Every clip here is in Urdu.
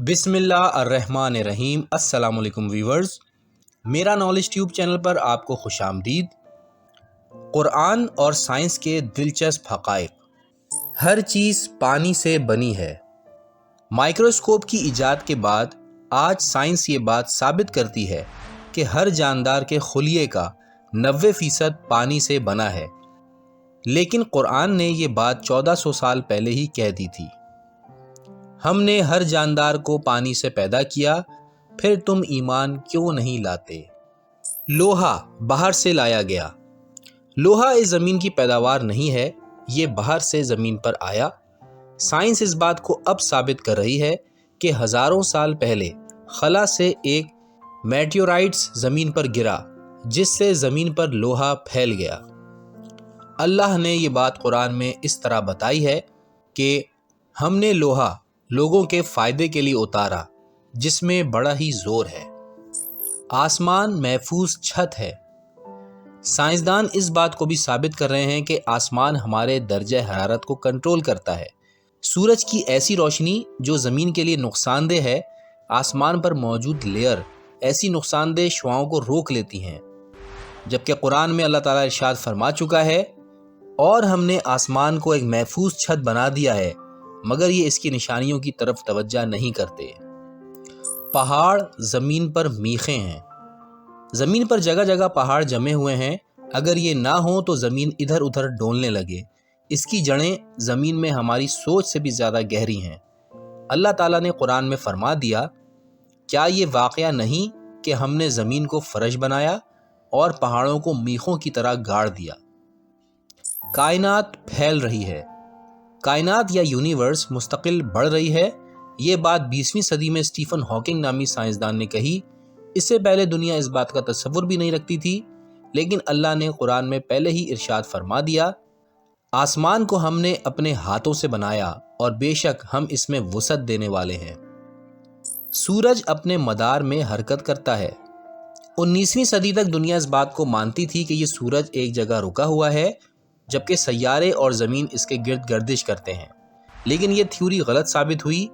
بسم اللہ الرحمن الرحیم۔ السلام علیکم ویورز، میرا نالج ٹیوب چینل پر آپ کو خوش آمدید۔ قرآن اور سائنس کے دلچسپ حقائق۔ ہر چیز پانی سے بنی ہے۔ مائکروسکوپ کی ایجاد کے بعد آج سائنس یہ بات ثابت کرتی ہے کہ ہر جاندار کے خلیے کا 90% پانی سے بنا ہے، لیکن قرآن نے یہ بات 1400 سال پہلے ہی کہہ دی تھی۔ ہم نے ہر جاندار کو پانی سے پیدا کیا، پھر تم ایمان کیوں نہیں لاتے؟ لوہا باہر سے لایا گیا۔ لوہا اس زمین کی پیداوار نہیں ہے، یہ باہر سے زمین پر آیا۔ سائنس اس بات کو اب ثابت کر رہی ہے کہ ہزاروں سال پہلے خلا سے ایک میٹیورائٹس زمین پر گرا، جس سے زمین پر لوہا پھیل گیا۔ اللہ نے یہ بات قرآن میں اس طرح بتائی ہے کہ ہم نے لوہا لوگوں کے فائدے کے لیے اتارا، جس میں بڑا ہی زور ہے۔ آسمان محفوظ چھت ہے۔ سائنسدان اس بات کو بھی ثابت کر رہے ہیں کہ آسمان ہمارے درجہ حرارت کو کنٹرول کرتا ہے۔ سورج کی ایسی روشنی جو زمین کے لیے نقصان دہ ہے، آسمان پر موجود لیئر ایسی نقصان دہ شعاؤں کو روک لیتی ہیں، جبکہ قرآن میں اللہ تعالیٰ ارشاد فرما چکا ہے، اور ہم نے آسمان کو ایک محفوظ چھت بنا دیا ہے، مگر یہ اس کی نشانیوں کی طرف توجہ نہیں کرتے۔ پہاڑ زمین پر میخیں ہیں۔ زمین پر جگہ جگہ پہاڑ جمے ہوئے ہیں۔ اگر یہ نہ ہوں تو زمین ادھر ادھر ڈولنے لگے۔ اس کی جڑیں زمین میں ہماری سوچ سے بھی زیادہ گہری ہیں۔ اللہ تعالیٰ نے قرآن میں فرما دیا، کیا یہ واقعہ نہیں کہ ہم نے زمین کو فرش بنایا اور پہاڑوں کو میخوں کی طرح گاڑ دیا۔ کائنات پھیل رہی ہے۔ کائنات یا یونیورس مستقل بڑھ رہی ہے۔ یہ بات 20ویں صدی میں اسٹیفن ہاکنگ نامی سائنسدان نے کہی۔ اس سے پہلے دنیا اس بات کا تصور بھی نہیں رکھتی تھی، لیکن اللہ نے قرآن میں پہلے ہی ارشاد فرما دیا، آسمان کو ہم نے اپنے ہاتھوں سے بنایا اور بے شک ہم اس میں وسعت دینے والے ہیں۔ سورج اپنے مدار میں حرکت کرتا ہے۔ 19ویں صدی تک دنیا اس بات کو مانتی تھی کہ یہ سورج ایک جگہ رکا ہوا ہے، جبکہ سیارے اور زمین اس کے گرد گردش کرتے ہیں، لیکن یہ تھیوری غلط ثابت ہوئی۔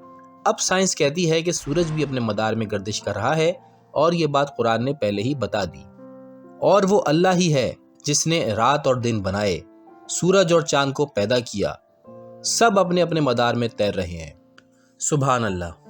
اب سائنس کہتی ہے کہ سورج بھی اپنے مدار میں گردش کر رہا ہے، اور یہ بات قرآن نے پہلے ہی بتا دی۔ اور وہ اللہ ہی ہے جس نے رات اور دن بنائے، سورج اور چاند کو پیدا کیا، سب اپنے اپنے مدار میں تیر رہے ہیں۔ سبحان اللہ۔